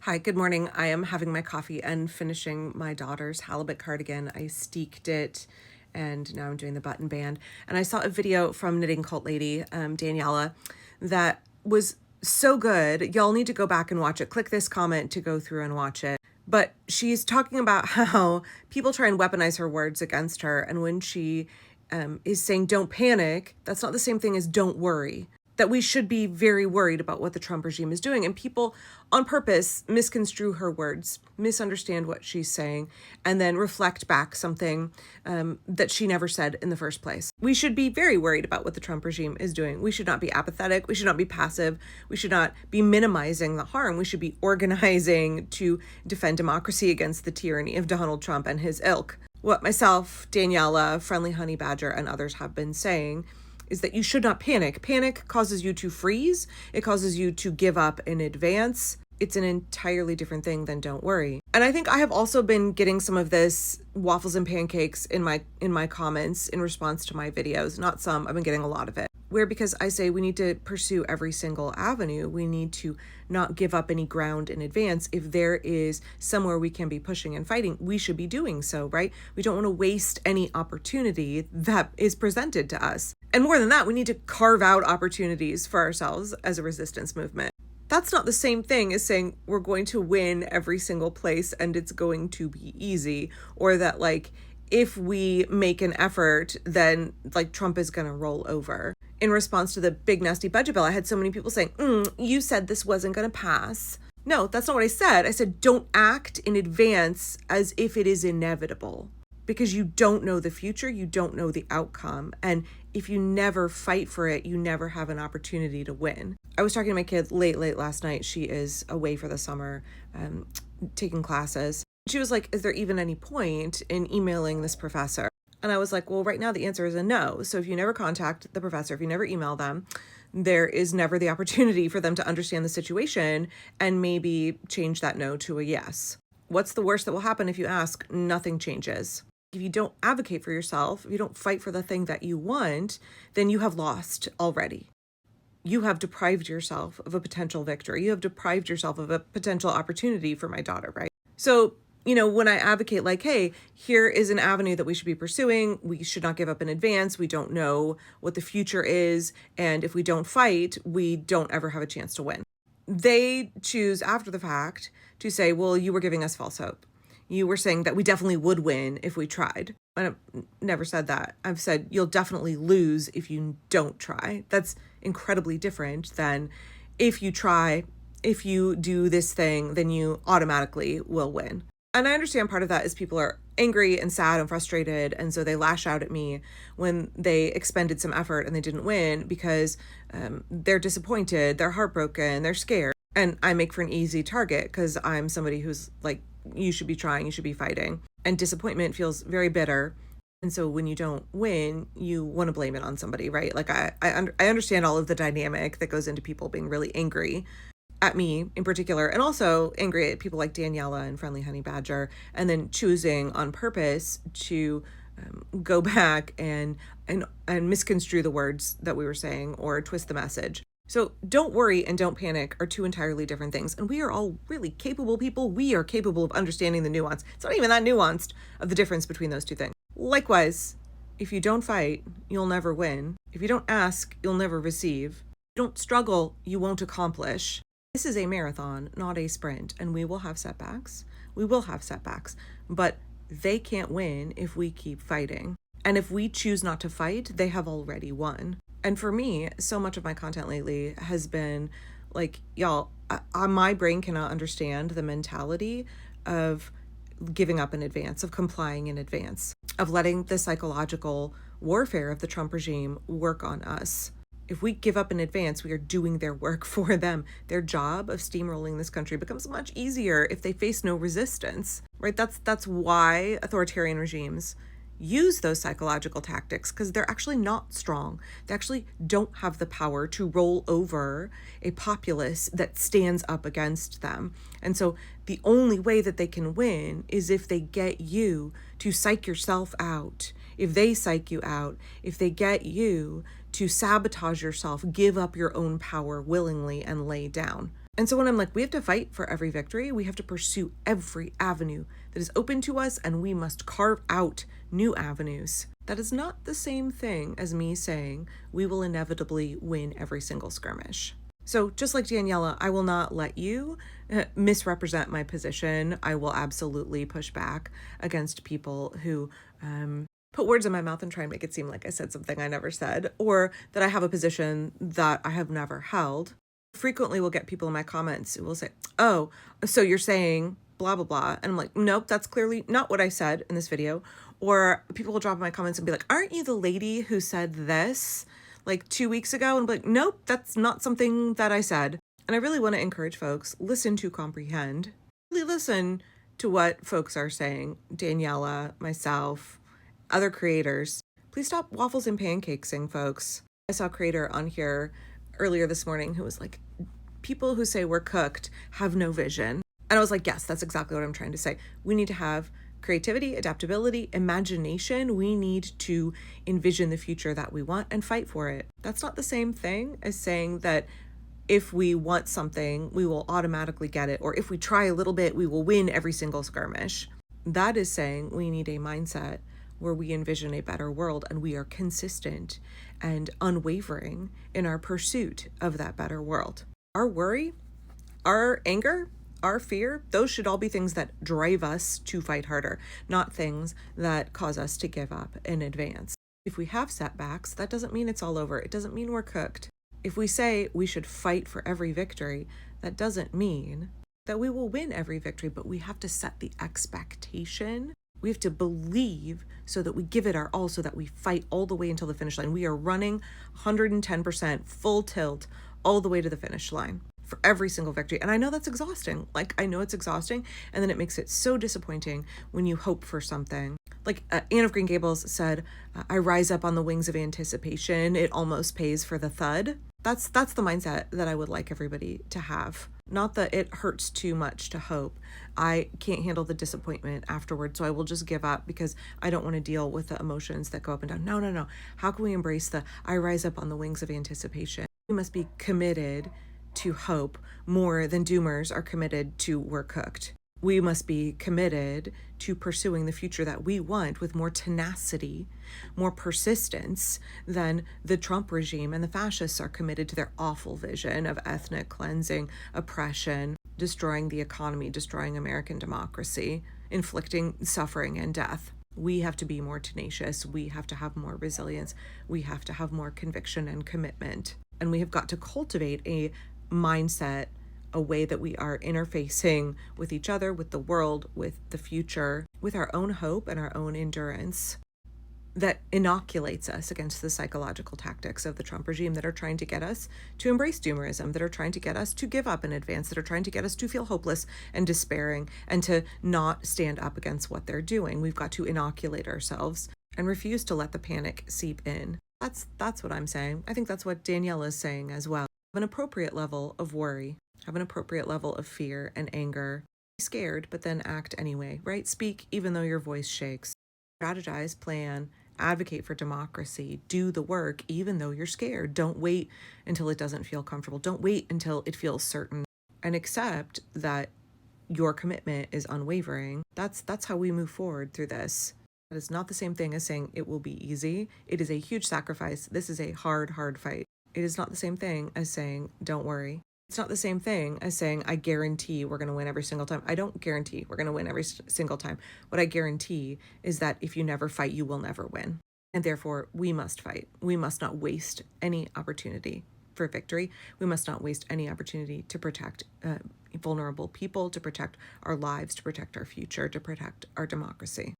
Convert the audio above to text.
Hi, good morning. I am having my coffee and finishing my daughter's halibut cardigan. I steeked it and now I'm doing the button band. And I saw a video from Knitting Cult Lady, Daniela, that was so good. Y'all need to go back and watch it. Click this comment to go through and watch it. But she's talking about how people try and weaponize her words against her. And when she is saying don't panic, that's not the same thing as don't worry. That we should be very worried about what the Trump regime is doing. And people on purpose misconstrue her words, misunderstand what she's saying, and then reflect back something that she never said in the first place. We should be very worried about what the Trump regime is doing. We should not be apathetic. We should not be passive. We should not be minimizing the harm. We should be organizing to defend democracy against the tyranny of Donald Trump and his ilk. What myself, Daniela, Friendly Honey Badger, and others have been saying is that you should not panic. Panic causes you to freeze. It causes you to give up in advance. It's an entirely different thing than don't worry. And I think I have also been getting some of this Waffles and Pancakes in my comments in response to my videos. Not some, I've been getting a lot of it. Where because I say we need to pursue every single avenue, we need to not give up any ground in advance. If there is somewhere we can be pushing and fighting, we should be doing so, right? We don't want to waste any opportunity that is presented to us. And more than that, we need to carve out opportunities for ourselves as a resistance movement. That's not the same thing as saying we're going to win every single place and it's going to be easy, or that if we make an effort, then Trump is going to roll over. In response to the big nasty budget bill, I had so many people saying, you said this wasn't going to pass. No, that's not what I said. I said, don't act in advance as if it is inevitable, because you don't know the future. You don't know the outcome. And if you never fight for it, you never have an opportunity to win. I was talking to my kid late last night. She is away for the summer, taking classes. She was like, is there even any point in emailing this professor? And I was like, well, right now the answer is a no. So if you never contact the professor, if you never email them, there is never the opportunity for them to understand the situation and maybe change that no to a yes. What's the worst that will happen if you ask? Nothing changes. If you don't advocate for yourself, if you don't fight for the thing that you want, then you have lost already. You have deprived yourself of a potential victory. You have deprived yourself of a potential opportunity for my daughter, right? So, when I advocate hey, here is an avenue that we should be pursuing. We should not give up in advance. We don't know what the future is. And if we don't fight, we don't ever have a chance to win. They choose after the fact to say, well, you were giving us false hope. You were saying that we definitely would win if we tried. I've never said that. I've said you'll definitely lose if you don't try. That's incredibly different than if you try, if you do this thing, then you automatically will win. And I understand part of that is people are angry and sad and frustrated, and so they lash out at me when they expended some effort and they didn't win because they're disappointed, they're heartbroken, they're scared. And I make for an easy target because I'm somebody who's like, you should be trying, you should be fighting. And disappointment feels very bitter. And so when you don't win, you want to blame it on somebody, right? I understand all of the dynamic that goes into people being really angry at me in particular, and also angry at people like Daniela and Friendly Honey Badger, and then choosing on purpose to go back and misconstrue the words that we were saying or twist the message. So don't worry and don't panic are two entirely different things. And we are all really capable people. We are capable of understanding the nuance. It's not even that nuanced of the difference between those two things. Likewise, if you don't fight, you'll never win. If you don't ask, you'll never receive. If you don't struggle, you won't accomplish. This is a marathon, not a sprint, and we will have setbacks. We will have setbacks, but they can't win if we keep fighting. And if we choose not to fight, they have already won. And for me, so much of my content lately has been y'all, my brain cannot understand the mentality of giving up in advance, of complying in advance, of letting the psychological warfare of the Trump regime work on us. If we give up in advance, we are doing their work for them. Their job of steamrolling this country becomes much easier if they face no resistance, right? That's why authoritarian regimes use those psychological tactics, because they're actually not strong. They actually don't have the power to roll over a populace that stands up against them. And so the only way that they can win is if they get you to psych yourself out, if they psych you out, if they get you to sabotage yourself, give up your own power willingly and lay down. And so when I'm like, we have to fight for every victory, we have to pursue every avenue that is open to us, and we must carve out new avenues. That is not the same thing as me saying we will inevitably win every single skirmish. So just like Daniela, I will not let you misrepresent my position. I will absolutely push back against people who put words in my mouth and try and make it seem like I said something I never said, or that I have a position that I have never held. Frequently will get people in my comments who will say, oh, so you're saying blah, blah, blah. And I'm like, nope, that's clearly not what I said in this video. Or people will drop in my comments and be like, aren't you the lady who said this like 2 weeks ago? And I'm like, nope, that's not something that I said. And I really want to encourage folks, listen to comprehend. Really listen to what folks are saying. Daniela, myself, other creators. Please stop waffles and pancakesing, folks. I saw a creator on here earlier this morning who was like, people who say we're cooked have no vision. And I was like, yes, that's exactly what I'm trying to say. We need to have creativity, adaptability, imagination. We need to envision the future that we want and fight for it. That's not the same thing as saying that if we want something, we will automatically get it. Or if we try a little bit, we will win every single skirmish. That is saying we need a mindset where we envision a better world and we are consistent and unwavering in our pursuit of that better world. Our worry, our anger, our fear, those should all be things that drive us to fight harder, not things that cause us to give up in advance. If we have setbacks, that doesn't mean it's all over. It doesn't mean we're cooked. If we say we should fight for every victory, that doesn't mean that we will win every victory, but we have to set the expectation. We have to believe so that we give it our all, so that we fight all the way until the finish line. We are running 110% full tilt all the way to the finish line for every single victory. And I know that's exhausting. Like, I know it's exhausting. And then it makes it so disappointing when you hope for something. Like Anne of Green Gables said, I rise up on the wings of anticipation. It almost pays for the thud. That's the mindset that I would like everybody to have. Not that it hurts too much to hope. I can't handle the disappointment afterwards, so I will just give up because I don't want to deal with the emotions that go up and down. No. How can we embrace the I rise up on the wings of anticipation? We must be committed to hope more than doomers are committed to we're cooked. We must be committed to pursuing the future that we want with more tenacity, more persistence than the Trump regime and the fascists are committed to their awful vision of ethnic cleansing, oppression, destroying the economy, destroying American democracy, inflicting suffering and death. We have to be more tenacious. We have to have more resilience. We have to have more conviction and commitment. And we have got to cultivate a mindset, a way that we are interfacing with each other, with the world, with the future, with our own hope and our own endurance that inoculates us against the psychological tactics of the Trump regime that are trying to get us to embrace doomerism, that are trying to get us to give up in advance, that are trying to get us to feel hopeless and despairing and to not stand up against what they're doing. We've got to inoculate ourselves and refuse to let the panic seep in. That's what I'm saying. I think that's what Daniela is saying as well. Have an appropriate level of worry. Have an appropriate level of fear and anger. Be scared, but then act anyway, right? Speak even though your voice shakes. Strategize, plan, advocate for democracy. Do the work even though you're scared. Don't wait until it doesn't feel comfortable. Don't wait until it feels certain. And accept that your commitment is unwavering. That's how we move forward through this. That is not the same thing as saying it will be easy. It is a huge sacrifice. This is a hard fight. It is not the same thing as saying, don't worry. It's not the same thing as saying, I guarantee we're going to win every single time. I don't guarantee we're going to win every single time. What I guarantee is that if you never fight, you will never win. And therefore, we must fight. We must not waste any opportunity for victory. We must not waste any opportunity to protect vulnerable people, to protect our lives, to protect our future, to protect our democracy.